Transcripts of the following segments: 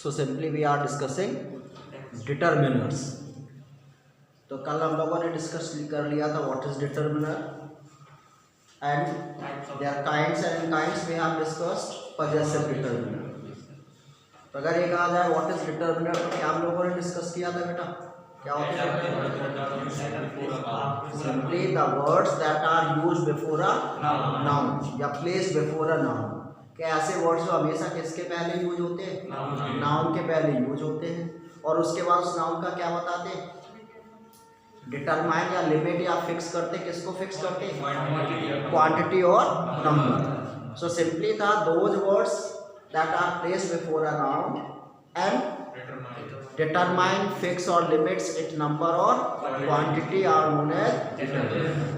So simply we are discussing determiners. तो कल हम लोगों ने डिस्कस कर लिया था what is determiner and their kinds and kinds we have discussed possessive determiner. तो अगर ये कहा जाए व्हाट इज डिटर्मिनर तो क्या हम लोगों ने डिस्कस किया था बेटा? क्या होता है? Simply the words that are used before a noun या प्लेस्ड बिफोर अ नाउन. क्या ऐसे वर्ड्स जो हमेशा किसके पहले यूज होते हैं? नाउन के पहले यूज होते हैं. और उसके बाद उस नाउन का क्या बताते हैं? डिटरमाइन या लिमिट या फिक्स करते. किसको फिक्स करते? क्वांटिटी और नंबर. सो सिंपली था those words that are placed before a noun and determine, fix or limits its number or quantity are known as determinant.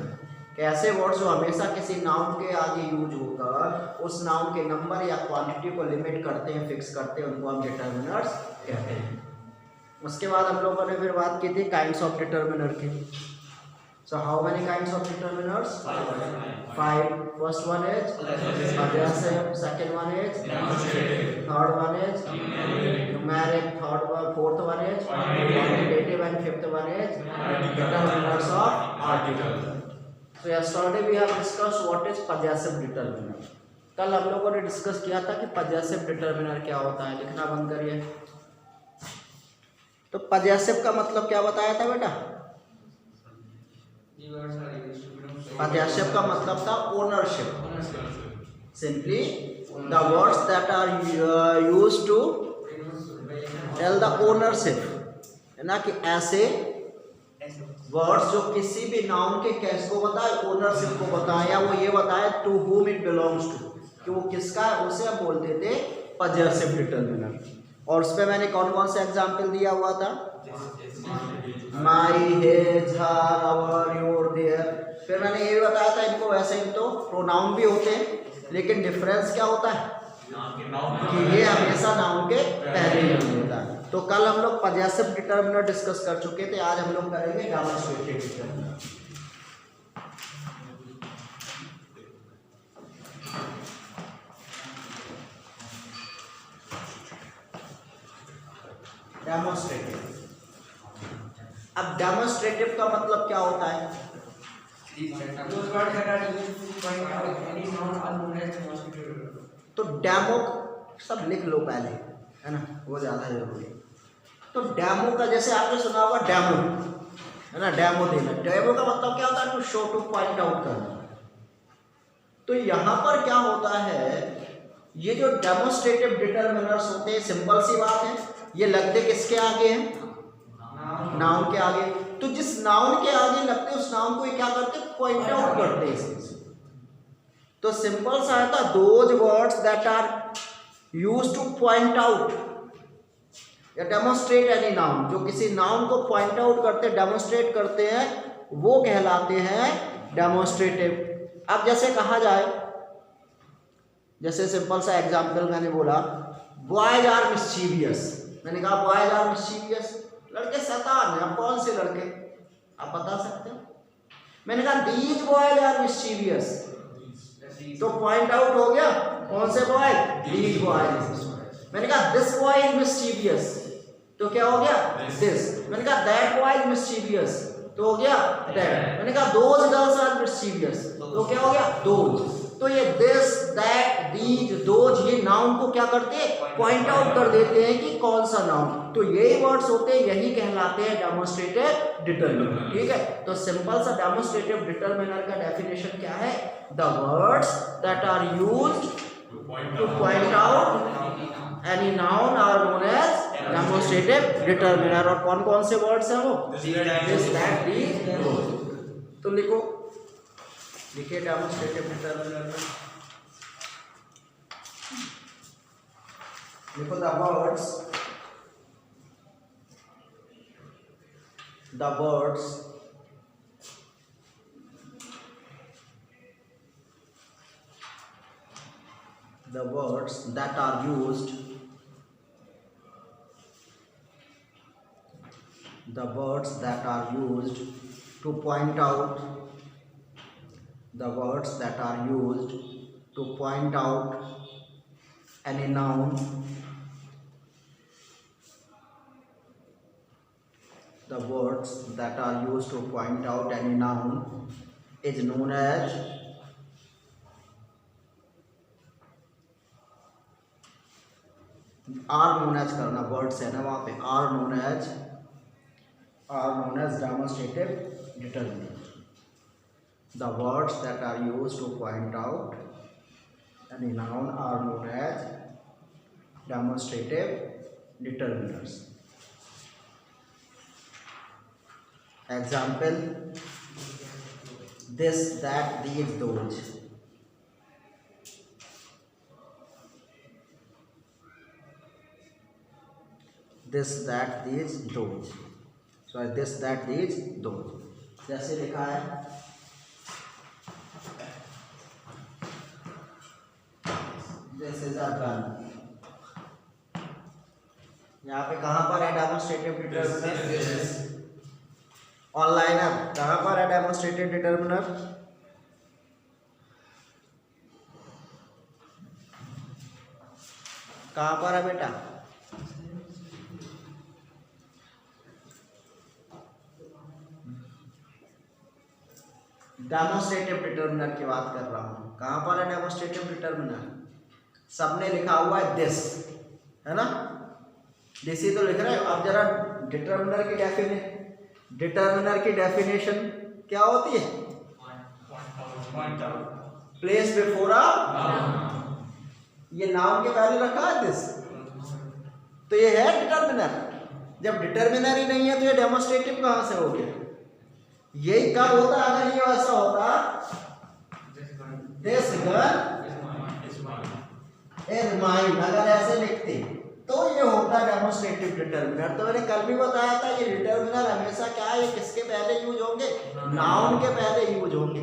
ऐसे वर्ड्स जो हमेशा किसी नाउन के आगे यूज होकर उस नाउन के नंबर या क्वांटिटी को लिमिट करते हैं, फिक्स करते हैं, उनको हम डिटर्मिनर्स कहते हैं. उसके बाद हम लोगों ने फिर बात की थी काइंड्स ऑफ डिटर्मिनर की. So how many kinds of determiners? Five. First one is possessive. Second one is demonstrative. Third one is numeric. Fourth one is quantitative, and fifth one is determiners of article. So yesterday we have discussed what is possessive determiner. कल हम लोगों ने discuss किया था कि possessive determiner क्या होता है. लिखना बंद करिए. तो possessive का मतलब क्या बताया था बेटा? Possessive का मतलब था ownership. Simply the words that are used to tell the ownership, है ना, कि ऐसे वर्ड्स जो किसी भी नाउन के केस को बताए, ओनरशिप को बताए, या वो ये बताए to whom it belongs to, कि वो किसका है, उसे हम बोलते थे पजेसिव डिटर्मिनर. और उस पर मैंने कौन कौन से एग्जाम्पल दिया हुआ था? My, his, her, our, your, their. फिर मैंने ये बताया था इनको वैसे ही तो प्रोनाउन भी होते हैं, लेकिन डिफरेंस क्या होता है कि ये हमेशा नाउन के पहले ही होता है. तो कल हम लोग पजेसिव डिटर्मिनर डिस्कस कर चुके थे. आज हम लोग करेंगे डेमोंस्ट्रेटिव डिटर्मिनर. डेमोंस्ट्रेटिव. अब डेमोंस्ट्रेटिव का मतलब क्या होता है? तो डेमो सब लिख लो पहले, है ना, वो ज्यादा जरूरी है. तो डेमो का जैसे आपने सुना होगा डेमो, है ना, डेमो देना. डेमो का मतलब क्या होता है? To show, to point out करना. तो यहाँ पर क्या होता है, ये जो डेमोंस्ट्रेटिव डिटर्मिनर्स होते हैं, सिंपल सी बात है, ये लगते किसके आगे हैं? नाउन के आगे. तो जिस नाउन के आगे लगते हैं उस नाउन को ये क्या करते हैं? पॉइंट आउट करते हैं. तो सिंपल सा है था those words that are used to point out या डेमोंस्ट्रेट एनी नाउन, जो किसी नाउन को पॉइंट आउट करते, डेमोंस्ट्रेट करते हैं, वो कहलाते हैं डेमोंस्ट्रेटिव. अब जैसे कहा जाए, जैसे सिंपल सा एग्जांपल मैंने बोला, बॉयज आर मिस्चीवियस. मैंने कहा बॉयज आर मिस्चीवियस, लड़के शैतान हैं. अब कौन से लड़के आप बता सकते हो? मैंने कहा दीज बॉयज आर मिस्चीवियस, तो पॉइंट आउट हो गया कौन से बॉय? These boys. मैंने कहा दिस बॉय इज मिस्चीवियस, तो क्या हो गया? दिस. मैंने कहा दैट बॉय इज मिस्चीवियस, तो हो गया दैट. मैंने कहा दोज गर्ल्स आर मिस्चीवियस, तो क्या हो गया? दोज. तो ये दिस, दैट, दीज, दोज, ये नाउन को क्या करते हैं? पॉइंट आउट कर देते हैं कि कौन सा नाउन. तो यही वर्ड्स होते हैं, यही कहलाते हैं डेमोंस्ट्रेटिव डिटर्मिनर. ठीक है. तो सिंपल सा डेमोंस्ट्रेटिव डिटर्मिनर का डेफिनेशन क्या है? The words that are used to point out any noun are known as demonstrative determiner. और कौन कौन से वर्ड्स हैं वो? This, that, these, those. तो लिखो, लिखिए डेमोंस्ट्रेटिव डिटर्मिनर में लिखो the words that are used to point out any noun the words that are used to point out any noun is known as करना, वर्ड्स है ना वहाँ पे, are known as demonstrative determinant. The words that are used to point out any noun are known as demonstrative determinants. Example: this, that, these, those. This, that, these, those. Sorry, this, that, these, those. जैसे लिखा है this is a gun. यहाँ पे कहाँ पर है demonstrative determiner? Online है, कहाँ पर है डेमोन्स्ट्रेटिव डिटरमिनर? कहाँ पर है बेटा? डेमोन्स्ट्रेटिव डिटरमिनर की बात कर रहा हूँ। कहाँ पर है डेमोन्स्ट्रेटिव डिटरमिनर? सबने लिखा हुआ है दिस, है ना? दिस ही तो लिख रहे हो। अब जरा डिटरमिनर की डेफिनेशन क्या होती है? प्लेस बिफोर अ, ये नाउन के पहले रखा है दिस, तो ये है डिटरमिनर। जब डिटरमिनर ही नहीं है तो ये डेमोन्स्ट्रेटिव कहाँ से हो गया? यही कब होता अगर ये ऐसा होता, दिस गन इज माइन, अगर ऐसे लिखते तो ये होता डेमोन्स्ट्रेटिव डिटरमिनर। तो मैंने कल भी बताया था ये डिटरमिनर हमेशा क्या है, किसके पहले यूज होंगे? नाउन के पहले यूज होंगे।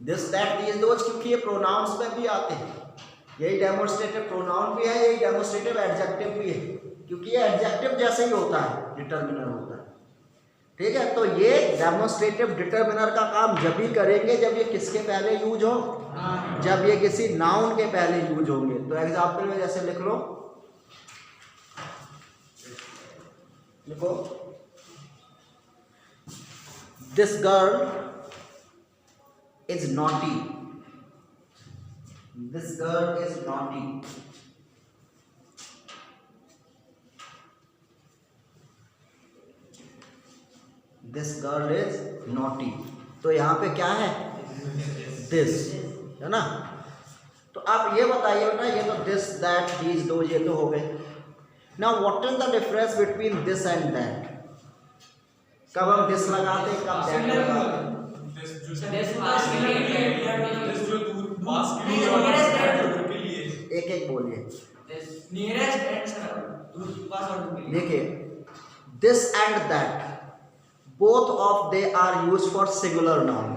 दिस, दैट, दीज, दोज, क्योंकि ये प्रोनाउंस में भी आते हैं। यही डेमोन्स्ट्रेटिव प्रोनाउन भी है, यही डेमोन्स्ट्रेटिव एडजेक्टिव भी है, क्योंकि ये एडजेक्टिव जैसे ही होता है, डिटरमिनर होता है। ठीक है, तो ये डेमोन्स्ट्रेटिव डिटरमिनर का काम जब भी करेंगे जब ये किसके पहले यूज हो? जब ये किसी नाउन के पहले यूज होंगे। तो एग्जांपल में जैसे लिख लो, लिखो this girl is naughty, this girl is naughty. This girl is naughty, तो यहाँ पे क्या है? दिस, है ना? तो आप ये बताइए बेटा, ये तो दिस, दैट, दीज, दोज ये तो हो गए। Now what is the difference between this and that? कब हम दिस लगाते हैं, कब दैट लगाते हैं? एक एक बोलिए। देखिए, this and that, both of they are used for singular noun,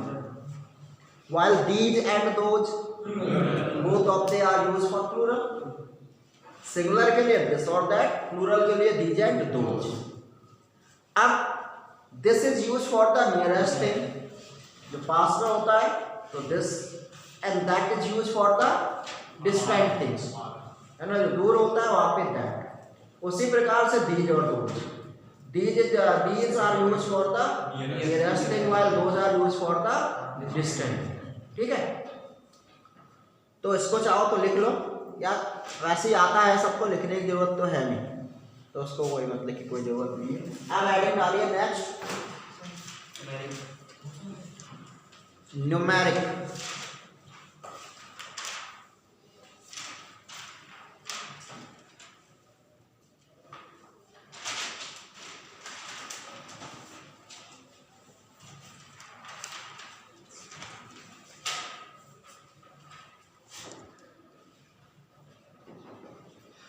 while these and those, both of they are used for plural. Singular के लिए this और that, plural के लिए these and those. अब this is used for the nearest thing, जो पास में होता है तो this, and that is used for the distant things, है ना? जो दूर होता है वहाँ पे that। उसी प्रकार से these और those, these are used for the nearest thing while those are used for the distant। ठीक है, तो इसको चाहो तो लिख लो, या वैसे ही आता है सबको, लिखने की जरूरत तो है नहीं, तो उसको कोई मतलब की कोई जरूरत नहीं है। अब हेडिंग डालिए नेक्स्ट, न्यूमेरिक।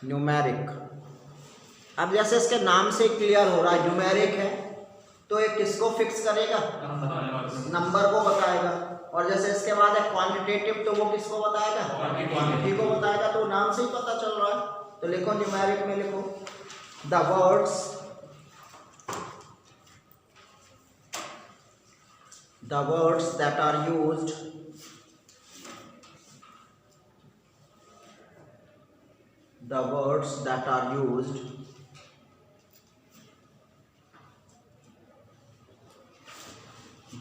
न्यूमेरिक, अब जैसे इसके नाम से क्लियर हो रहा है न्यूमेरिक है, तो ये किसको फिक्स करेगा? नंबर को बताएगा। और जैसे इसके बाद है क्वांटिटेटिव, तो वो किसको बताएगा? क्वांटिटी को बताएगा। तो नाम से ही पता चल रहा है। तो लिखो न्यूमेरिक में लिखो the words that are used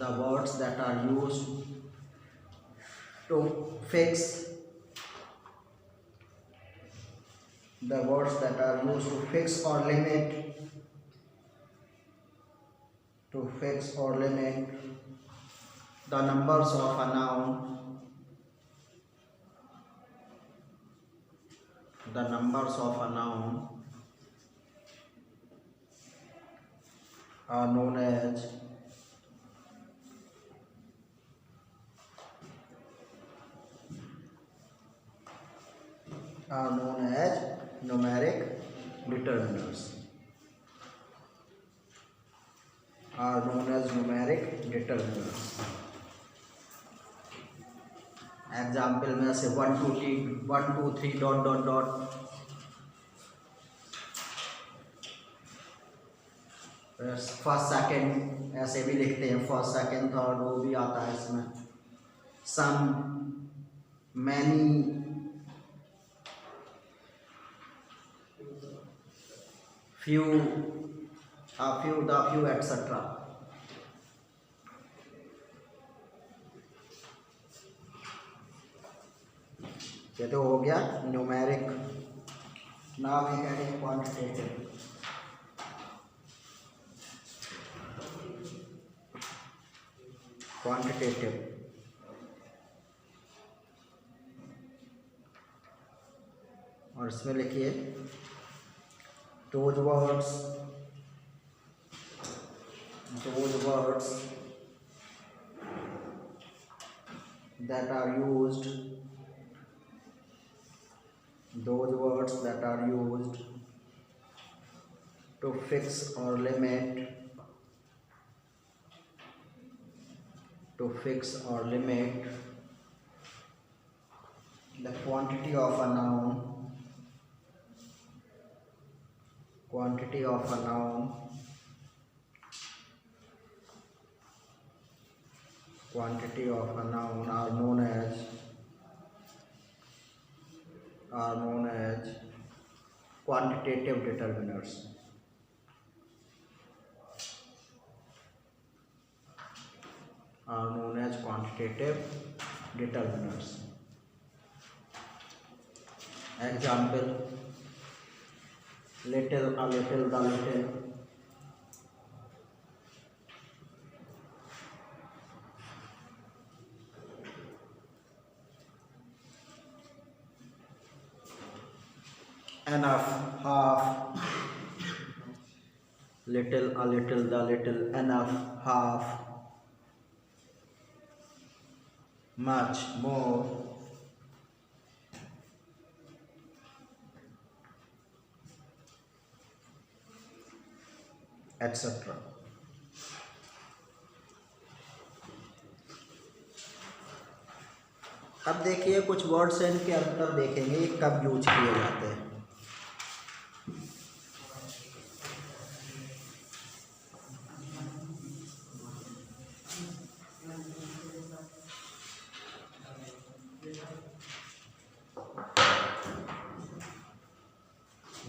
the words that are used to fix the words that are used to fix or limit the numbers of a noun, the numbers of a noun are known as numeric determinants. Example में से 1 2 3 dot dot dot, first second ऐसे भी लिखते हैं, first second third, वो भी आता है इसमें। सम, many, few, a few, the few, etc. ये तो हो गया numeric. Now we can take quantitative. और इसमें लिखिए those words that are used to fix or limit the quantity of a noun are known as quantitative determinants. Example: little, a little, the little. Enough, half. Little, a little, the little. Enough, half. Much, more. etc. अब देखिए कुछ words हैं, इनके अंतर देखेंगे कब use किए जाते हैं।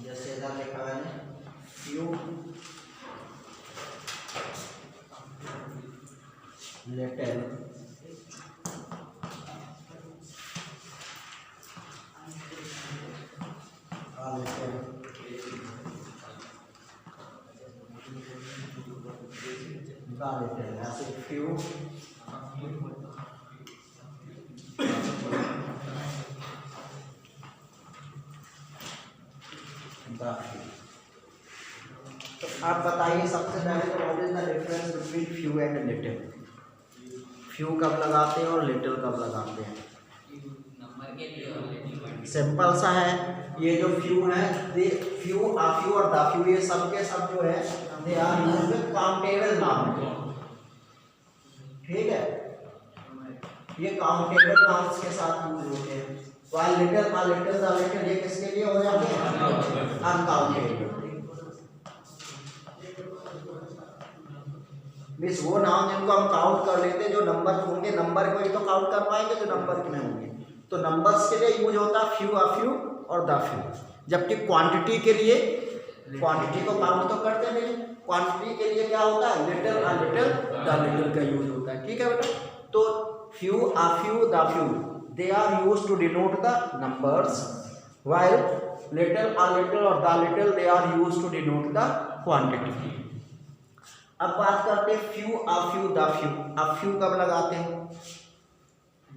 जैसे इधर लिखा है few, little, a little, the little, ऐसे few, the few। तो आप बताइए सबसे पहले तो what is the difference between few and little. Few कब लगाते हैं और लिटिल कब लगाते हैं? सिंपल सा है, ये जो फ्यू है, दे फ्यू, आ फ्यू और द फ्यू, ये सब के सब जो है they are used with countable noun. ठीक है, ये काउंटेबल नाउन्स के साथ यूज होते हैं। While little, uh little, the little, ये किसके लिए हो जाते हैं? अनकाउंटेबल। मीन्स वो नाउन जिनको हम काउंट कर लेते हैं, जो नंबर होंगे, नंबर को ही तो काउंट कर पाएंगे जो नंबर में होंगे। तो नंबर्स के लिए यूज होता है फ्यू, आ फ्यू और द फ्यू। जबकि क्वांटिटी के लिए क्वांटिटी को काउंट तो करते नहीं, क्वांटिटी के लिए क्या होता है, little uh little the little का यूज होता है, ठीक है बेटा। तो few, a few, the few, they are used to denote the numbers, while little, a little और the little they are used to denote the quantity। अब बात करते हैं few, a few, the few। अब few कब लगाते हैं,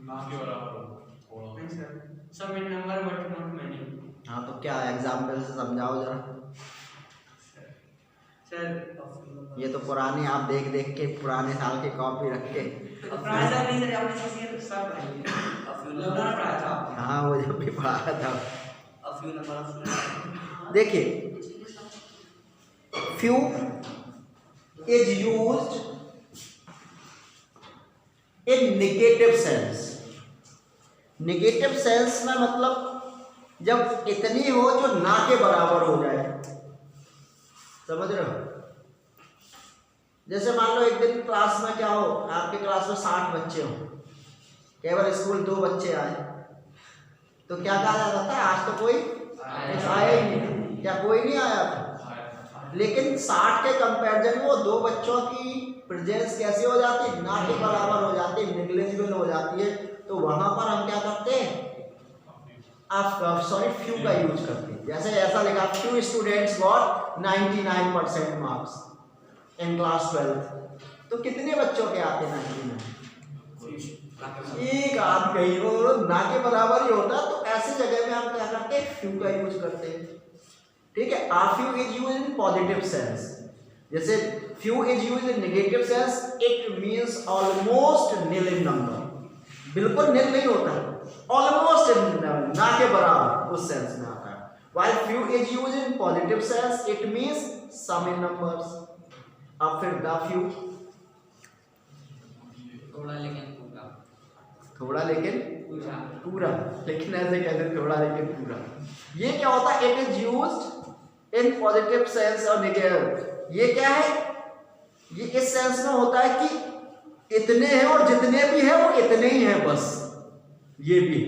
ना के बराबर Some in number but not many. हाँ तो क्या एग्जाम्पल से समझाओ जरा। सर ये तो पुराने आप देख देख के पुराने साल के कॉपी रख के, पढ़ाया था नहीं सर, आपने सीसीए सब पढ़ाई लॉकडाउन पढ़ाया था आपने। हाँ वो जब भी पढ़ाया था। A few number of देखिए few is used in negative sense। Negative sense में मतलब जब इतनी हो जो ना के बराबर हो जाए, समझ रहे हो। जैसे मान लो एक दिन क्लास में क्या हो, आपके क्लास में 60 बच्चे हो, केवल स्कूल 2 बच्चे आए, तो क्या कहा जाता है, आज तो कोई आया ही नहीं, क्या कोई नहीं आया था। लेकिन 60 के कंपैरिजन में वो 2 बच्चों की प्रेजेंस कैसे हो जाती है, ना के बराबर हो जाती है, नेग्लिजिबल हो जाती है। तो वहां पर हम क्या करते हैं, फ्यू का यूज करते हैं। जैसे ऐसा लिखा, few students got 99% marks in class 12, तो कितने बच्चों के आते हैं 99? एक आध कहीं वो ना के बराबर ही होता है। तो ऐसी जगह में हम क्या करते हैं, फ्यू का यूज करते हैं, ठीक है। A few is use in positive sense. जैसे few is use in negative sense, it means almost nil in number, बिल्कुल निल नहीं होता, ऑलमोस्ट ना के बराबर, उस सेंस में आता है। While few is use in positive sense, it means some in numbers. अब फिर द फ्यू, थोड़ा लेकिन पूरा, थोड़ा लेकिन पूरा पूरा, लेकिन ऐसे कैसे थोड़ा लेकिन पूरा, ये क्या होता है, it is used in positive sense और नेगेटिव। ये क्या है, ये इस सेंस में होता है कि इतने हैं और जितने भी हैं वो इतने ही हैं बस। ये भी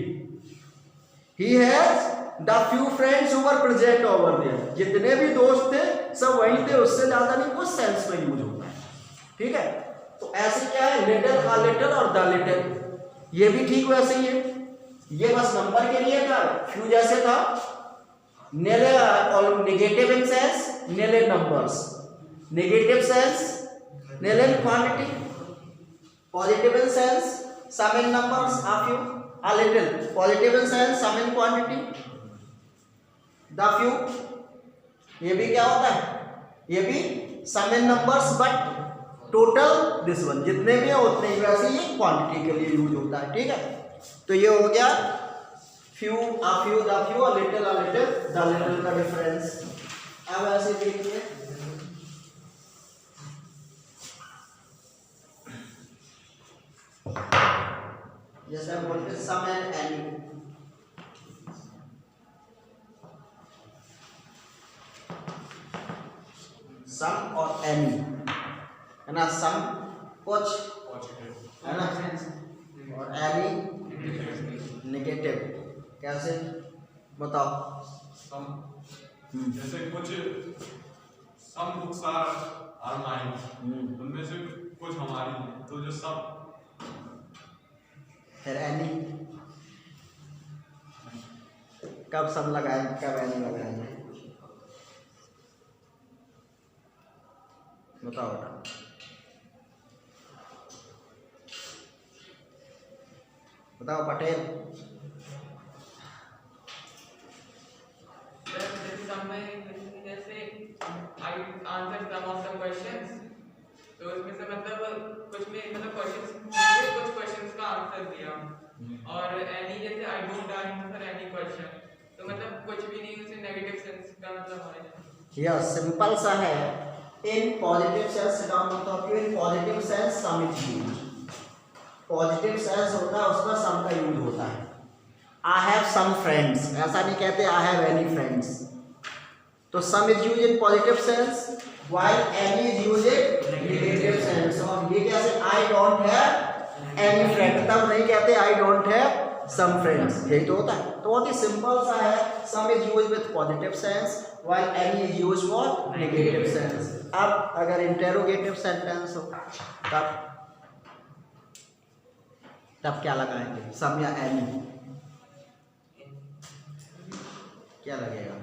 he has the few friends who were present over there, जितने भी दोस्त थे सब वहीं थे, उससे ज्यादा नहीं, उस सेंस में यूज होता है, ठीक है। तो ऐसे क्या है, लिटिल, आ लिटिल और द लिटिल, ये भी ठीक वैसे ही है। ये बस नंबर के लिए था, फ्यू जैसे था, निल और negative in sense, nil in numbers, negative sense nil in quantity, positive in sense some in numbers, a few, a little, positive in sense some in quantity, the few, ये भी क्या होता है, ये भी some in numbers but total this one, जितने भी हैं उतने ही, वैसे ये क्वांटिटी के लिए यूज होता है, ठीक है। तो ये हो गया few, a few, the few, a little, the little का डिफरेंस। अब ऐसे देखिए, जैसे बोलते हैं सम एंड एनी, सम और एनी है ना, सम कुछ है ना, और एनी नेगेटिव, कैसे बताओ। जैसे कुछ some books are mine, उनमें से कुछ हमारी हैं, तो जो सब फिर एनी, कब सम लगाएंगे कब एनी लगाएंगे, बताओ बेटा। बताओ पटेल। जैसे I answered some of the questions, तो उसमें से मतलब कुछ में मतलब क्वेश्चंस पूछे, कुछ क्वेश्चंस का आंसर दिया, और एनी जैसे I don't answer any question, तो मतलब कुछ भी नहीं, उसे नेगेटिव सेंस का मतलब होना चाहिए। यस, सिंपल सा है। इन पॉजिटिव सेंस का मतलब इन positive sense some is used, positive sense होता है उसमें सम का यूज होता है। आई हैव सम फ्रेंड्स, ऐसा नहीं कहते आई हैव एनी फ्रेंड्स, तो some is used in positive sense while any is used in negative sense. और ये कैसे, I don't have any friend, तब नहीं कहते I don't have some friends, यही तो होता है। तो बहुत ही सिंपल सा है, some is used with positive sense while any is used for negative sense. अब अगर इंटेरोगेटिव सेंटेंस हो तब क्या लगाएंगे, सम या एनी, क्या लगेगा?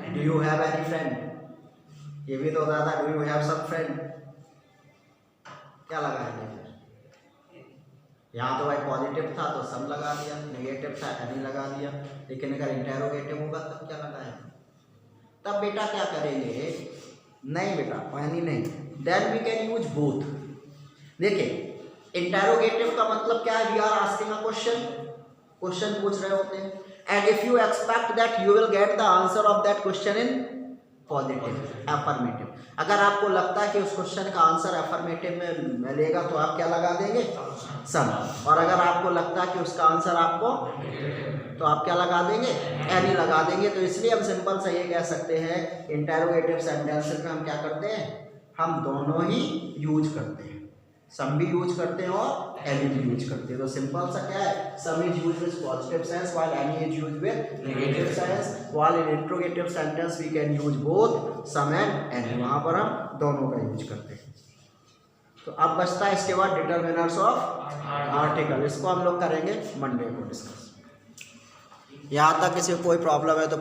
Do you have any friend, ये भी तो होता था, do you have some friend, क्या लगाएंगे फिर? यहाँ तो भाई पॉजिटिव था तो सम लगा दिया, नेगेटिव था एनी लगा दिया, लेकिन अगर इंटेरोगेटिव होगा तब क्या लगाएंगे? तब बेटा क्या करेंगे, नहीं बेटा एनी नहीं, then we can use both. देखिए इंटेरोगेटिव का मतलब क्या है, we are asking a question, question पूछ रहे होते हैं, and if you expect that you will get the answer of that question in positive affirmative. अगर आपको लगता है कि उस क्वेश्चन का आंसर अफर्मेटिव में मिलेगा तो आप क्या लगा देंगे, सम, और अगर आपको लगता है कि उसका आंसर आपको तो आप क्या लगा देंगे, एनी लगा देंगे। तो इसलिए हम सिंपल से ये कह सकते हैं इंटेरोगेटिव सेंटेंसेस में हम क्या करते हैं, हम दोनों ही यूज करते हैं, सम भी यूज करते हैं और एनी भी यूज करते हैं। तो सिंपल सा क्या है, some is used with positive sense while any is used with negative sense, while in interrogative sentence we can use both some and any, वहां पर हम दोनों का यूज करते हैं। तो अब बचता है इसके बाद डिटरमिनर्स ऑफ आर्टिकल, इसको हम लोग करेंगे मंडे को डिस्कस। यहाँ तक किसी को कोई प्रॉब्लम है तो